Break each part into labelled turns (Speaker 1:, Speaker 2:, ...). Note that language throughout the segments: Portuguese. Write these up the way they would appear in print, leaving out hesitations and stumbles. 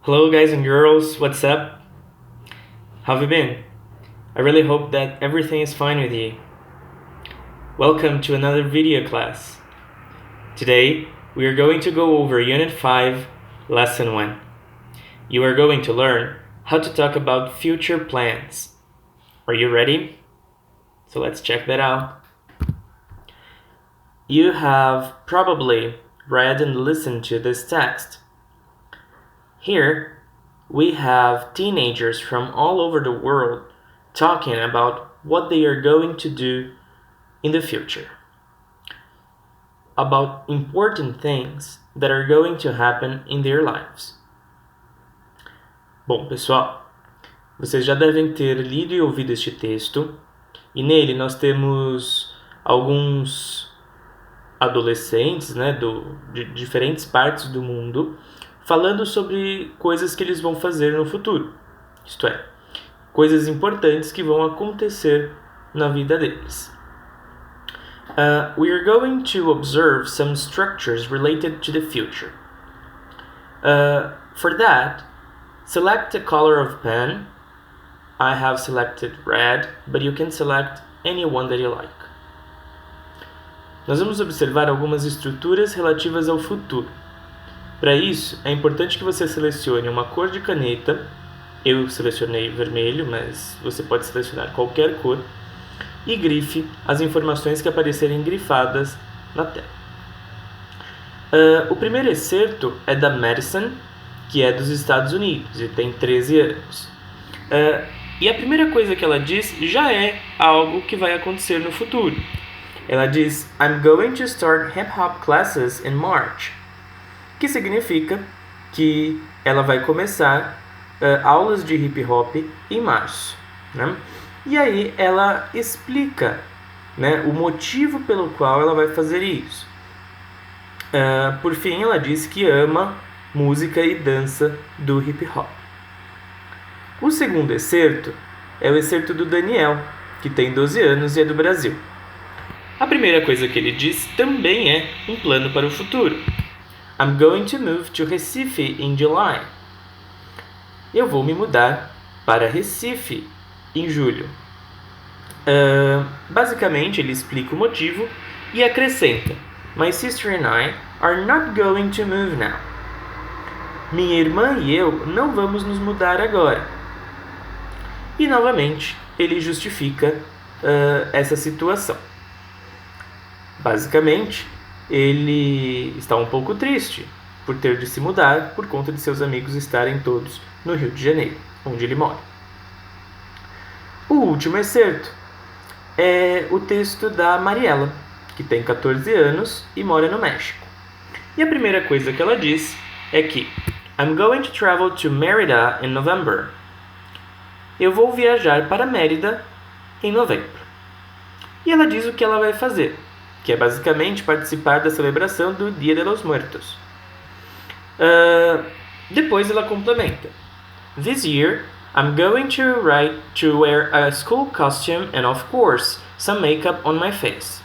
Speaker 1: Hello guys and girls, what's up? How have you been? I really hope that everything is fine with you. Welcome to another video class. Today, we are going to go over Unit 5, Lesson 1. You are going to learn how to talk about future plans. Are you ready? So let's check that out. You have probably read and listened to this text. Here, we have teenagers from all over the world talking about what they are going to do in the future. About important things that are going to happen in their lives. Bom, pessoal, vocês já devem ter lido e ouvido este texto, e nele nós temos alguns adolescentes, de diferentes partes do mundo, falando sobre coisas que eles vão fazer no futuro. Isto é, coisas importantes que vão acontecer na vida deles. We are going to observe some structures related to the future. For that, select a color of pen. I have selected red, but you can select any one that you like. Nós vamos observar algumas estruturas relativas ao futuro. Para isso, é importante que você selecione uma cor de caneta. Eu selecionei vermelho, mas você pode selecionar qualquer cor. E grife as informações que aparecerem grifadas na tela. O primeiro excerto é da Madison, que é dos Estados Unidos e tem 13 anos. E a primeira coisa que ela diz já é algo que vai acontecer no futuro. Ela diz, I'm going to start hip-hop classes in March. Que significa que ela vai começar aulas de hip-hop em março. Né? E aí ela explica, né, o motivo pelo qual ela vai fazer isso. Por fim, ela diz que ama música e dança do hip-hop. O segundo excerto é o excerto do Daniel, que tem 12 anos e é do Brasil. A primeira coisa que ele diz também é um plano para o futuro. I'm going to move to Recife in July. Eu vou me mudar para Recife em julho. Basicamente, ele explica o motivo e acrescenta: My sister and I are not going to move now. Minha irmã e eu não vamos nos mudar agora. E, novamente, ele justifica essa situação. Basicamente, ele está um pouco triste por ter de se mudar por conta de seus amigos estarem todos no Rio de Janeiro, onde ele mora. O último excerto é o texto da Mariela, que tem 14 anos e mora no México. E a primeira coisa que ela diz é que I'm going to travel to Mérida in November. Eu vou viajar para Mérida em novembro. E ela diz o que ela vai fazer, que é basicamente participar da celebração do Dia de los Muertos. Depois ela complementa. This year, I'm going to wear a school costume and, of course, some makeup on my face.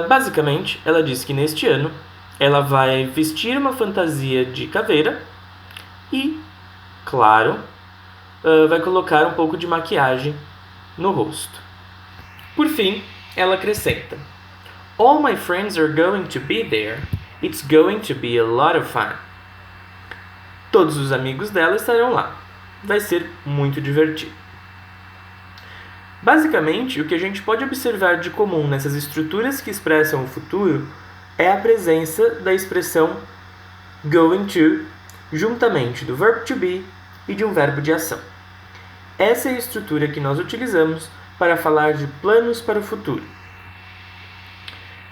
Speaker 1: Basicamente, ela diz que neste ano ela vai vestir uma fantasia de caveira e, claro, vai colocar um pouco de maquiagem no rosto. Por fim, ela acrescenta: All my friends are going to be there. It's going to be a lot of fun. Todos os amigos dela estarão lá. Vai ser muito divertido. Basicamente, o que a gente pode observar de comum nessas estruturas que expressam o futuro é a presença da expressão going to, juntamente do verbo to be e de um verbo de ação. Essa é a estrutura que nós utilizamos para falar de planos para o futuro.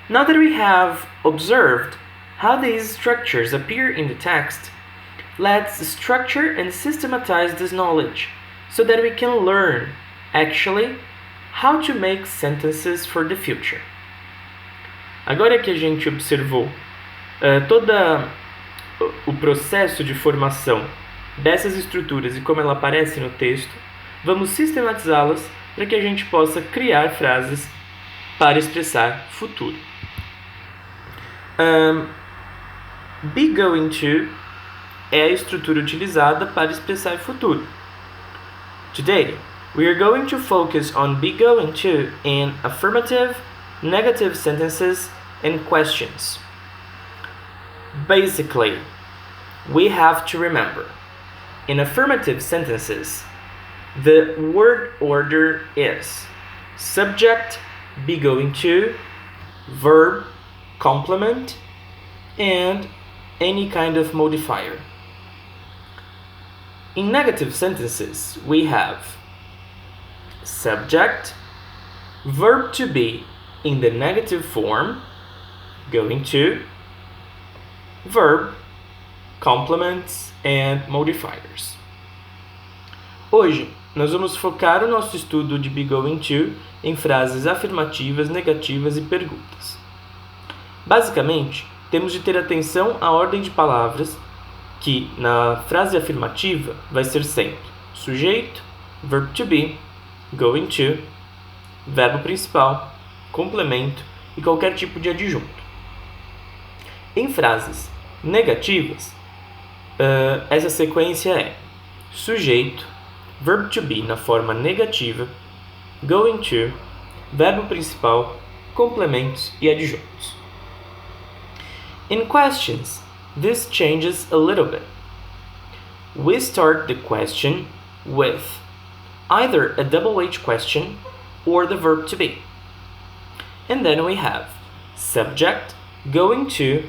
Speaker 1: Now that we have observed how these structures appear in the text, let's structure and systematize this knowledge so that we can learn, actually, how to make sentences for the future. Agora que a gente observou todo o processo de formação dessas estruturas e como ela aparece no texto, vamos sistematizá-las para que a gente possa criar frases para expressar futuro. Be going to é a estrutura utilizada para expressar futuro. Today, we are going to focus on be going to in affirmative, negative sentences, and questions. Basically, we have to remember, in affirmative sentences, the word order is subject, be going to, verb, complement, and any kind of modifier. In negative sentences, we have subject, verb to be in the negative form, going to, verb, complements, and modifiers. Hoje, nós vamos focar o nosso estudo de be going to em frases afirmativas, negativas e perguntas. Basicamente, temos de ter atenção à ordem de palavras que, na frase afirmativa, vai ser sempre sujeito, verb to be, going to, verbo principal, complemento e qualquer tipo de adjunto. Em frases negativas, essa sequência é sujeito, verb to be na forma negativa, going to, verbo principal, complementos e adjuntos. In questions, this changes a little bit. We start the question with either a double H question or the verb to be. And then we have subject, going to,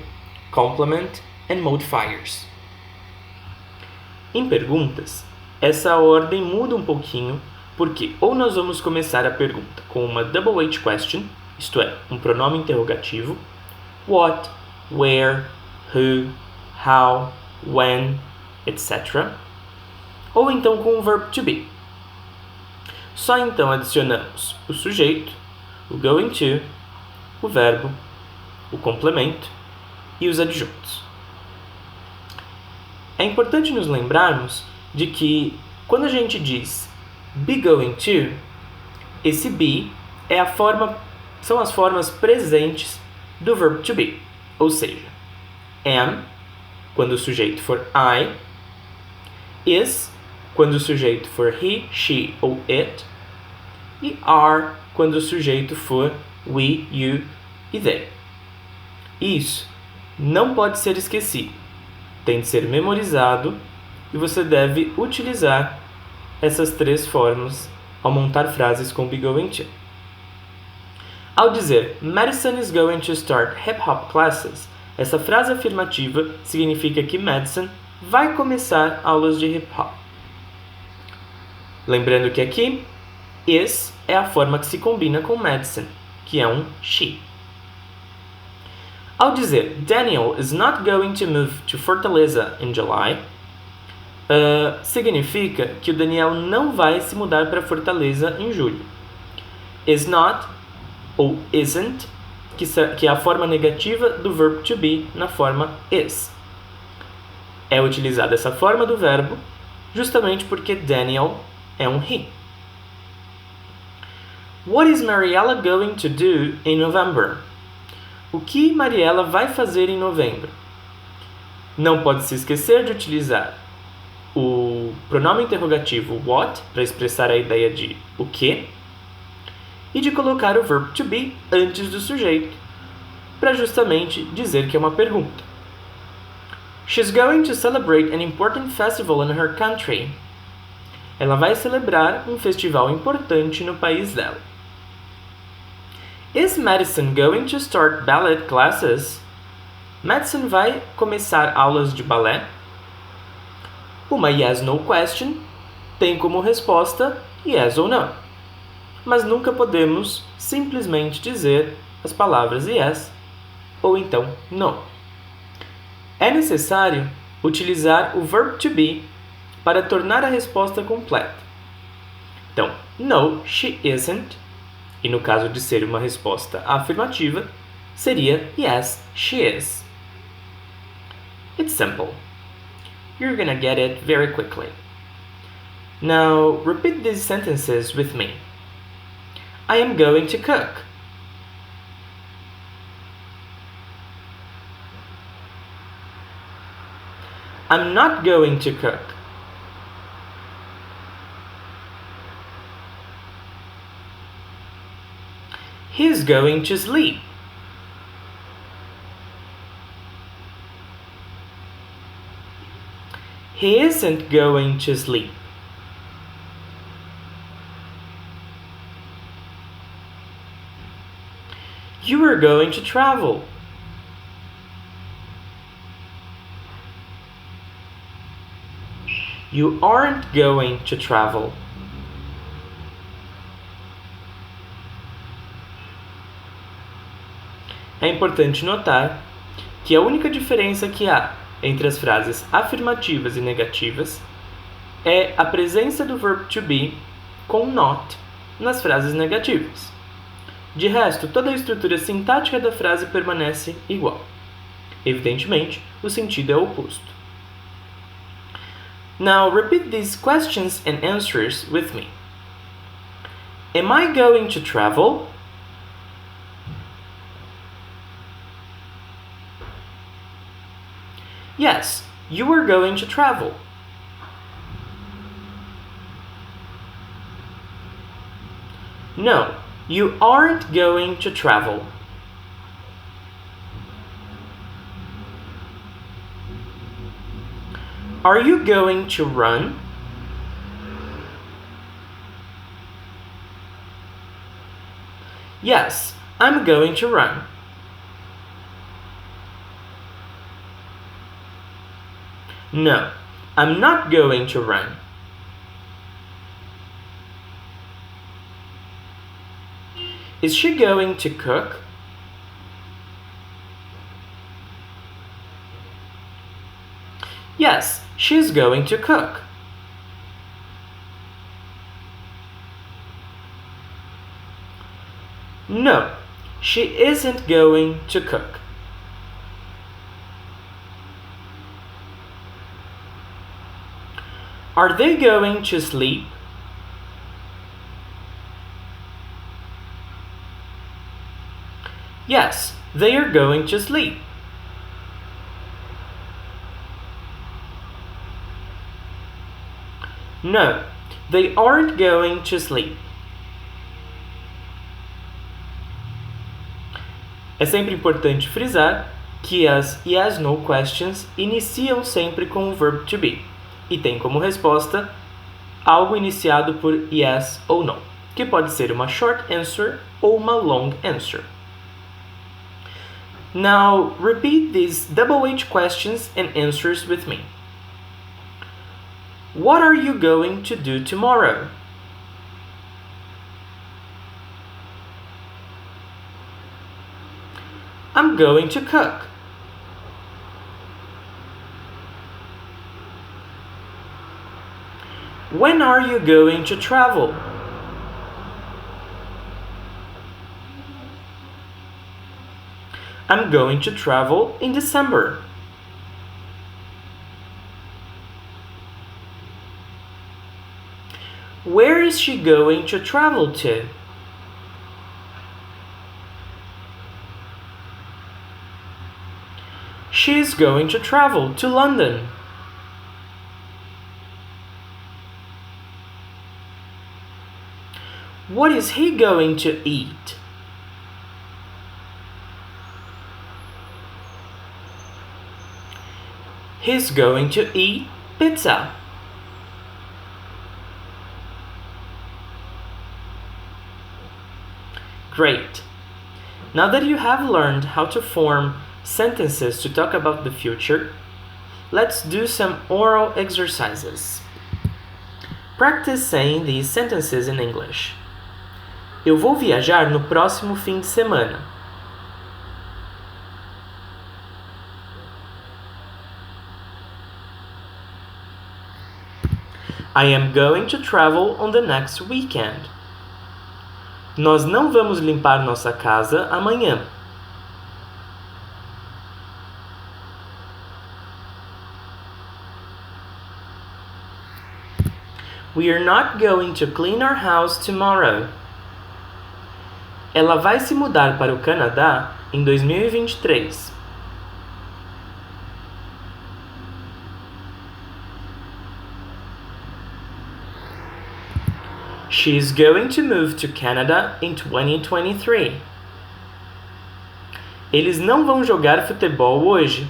Speaker 1: complement, and modifiers. Em perguntas, essa ordem muda um pouquinho, porque ou nós vamos começar a pergunta com uma double H question, isto é, um pronome interrogativo, what, where, who, how, when, etc. Ou então com o verb to be. Só então adicionamos o sujeito, o going to, o verbo, o complemento e os adjuntos. É importante nos lembrarmos de que quando a gente diz be going to, esse be são as formas presentes do verb to be, ou seja, am, quando o sujeito for I, is, quando o sujeito for he, she ou it, e are, quando o sujeito for we, you e they. Isso não pode ser esquecido, tem de ser memorizado e você deve utilizar essas três formas ao montar frases com be going to. Ao dizer Madison is going to start hip-hop classes, essa frase afirmativa significa que Madison vai começar aulas de hip-hop. Lembrando que aqui, is é a forma que se combina com Madison, que é um she. Ao dizer Daniel is not going to move to Fortaleza in July, significa que o Daniel não vai se mudar para Fortaleza em julho. Is not ou isn't, que é a forma negativa do verb to be na forma is. É utilizada essa forma do verbo justamente porque Daniel é um he. What is Mariella going to do in November? O que Mariela vai fazer em novembro? Não pode se esquecer de utilizar o pronome interrogativo what para expressar a ideia de o que e de colocar o verb to be antes do sujeito para justamente dizer que é uma pergunta. She's going to celebrate an important festival in her country. Ela vai celebrar um festival importante no país dela. Is Madison going to start ballet classes? Madison vai começar aulas de balé? Uma yes/no question tem como resposta yes ou não, mas nunca podemos simplesmente dizer as palavras yes ou então no. É necessário utilizar o verb to be para tornar a resposta completa. Então, no, she isn't. E no caso de ser uma resposta afirmativa, seria yes, she is. It's simple. You're gonna get it very quickly. Now, repeat these sentences with me. I am going to cook. I'm not going to cook. He's going to sleep. He isn't going to sleep. You are going to travel. You aren't going to travel. É importante notar que a única diferença que há entre as frases afirmativas e negativas é a presença do verbo to be com not nas frases negativas. De resto, toda a estrutura sintática da frase permanece igual. Evidentemente, o sentido é oposto. Now, repeat these questions and answers with me. Am I going to travel? Yes, you are going to travel. No, you aren't going to travel. Are you going to run? Yes, I'm going to run. No, I'm not going to run. Is she going to cook? Yes, she's going to cook. No, she isn't going to cook. Are they going to sleep? Yes, they are going to sleep. No, they aren't going to sleep. É sempre importante frisar que as yes/no questions iniciam sempre com o verbo to be e tem como resposta algo iniciado por yes ou no, que pode ser uma short answer ou uma long answer. Now, repeat these double H questions and answers with me. What are you going to do tomorrow? I'm going to cook. When are you going to travel? I'm going to travel in December. Where is she going to travel to? She's going to travel to London. What is he going to eat? He's going to eat pizza. Great! Now that you have learned how to form sentences to talk about the future, let's do some oral exercises. Practice saying these sentences in English. Eu vou viajar no próximo fim de semana. I am going to travel on the next weekend. Nós não vamos limpar nossa casa amanhã. We are not going to clean our house tomorrow. Ela vai se mudar para o Canadá em 2023. She's going to move to Canada in 2023. Eles não vão jogar futebol hoje.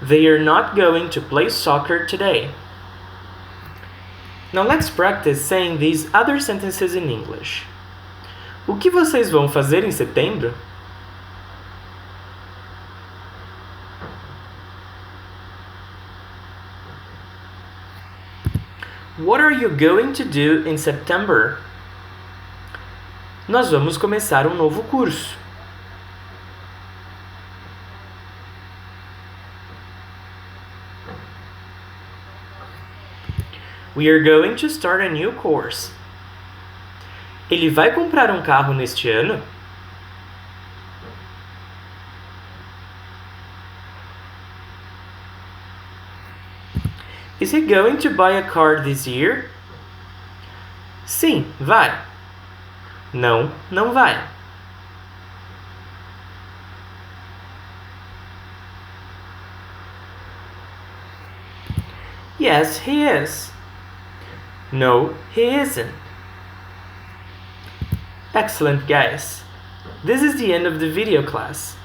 Speaker 1: They are not going to play soccer today. Now let's practice saying these other sentences in English. O que vocês vão fazer em setembro? What are you going to do in September? Nós vamos começar um novo curso. We are going to start a new course. Ele vai comprar um carro neste ano? Is he going to buy a car this year? Sim, vai. Não, não vai. Yes, he is. No, he isn't. Excellent, guys. This is the end of the video class.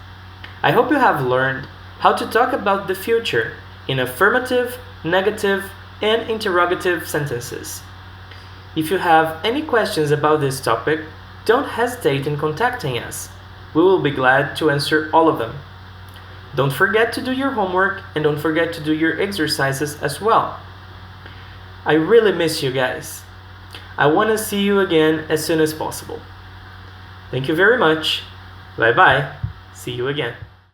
Speaker 1: I hope you have learned how to talk about the future in affirmative, negative, and interrogative sentences. If you have any questions about this topic, don't hesitate in contacting us. We will be glad to answer all of them. Don't forget to do your homework and don't forget to do your exercises as well. I really miss you guys. I want to see you again as soon as possible. Thank you very much. Bye bye. See you again.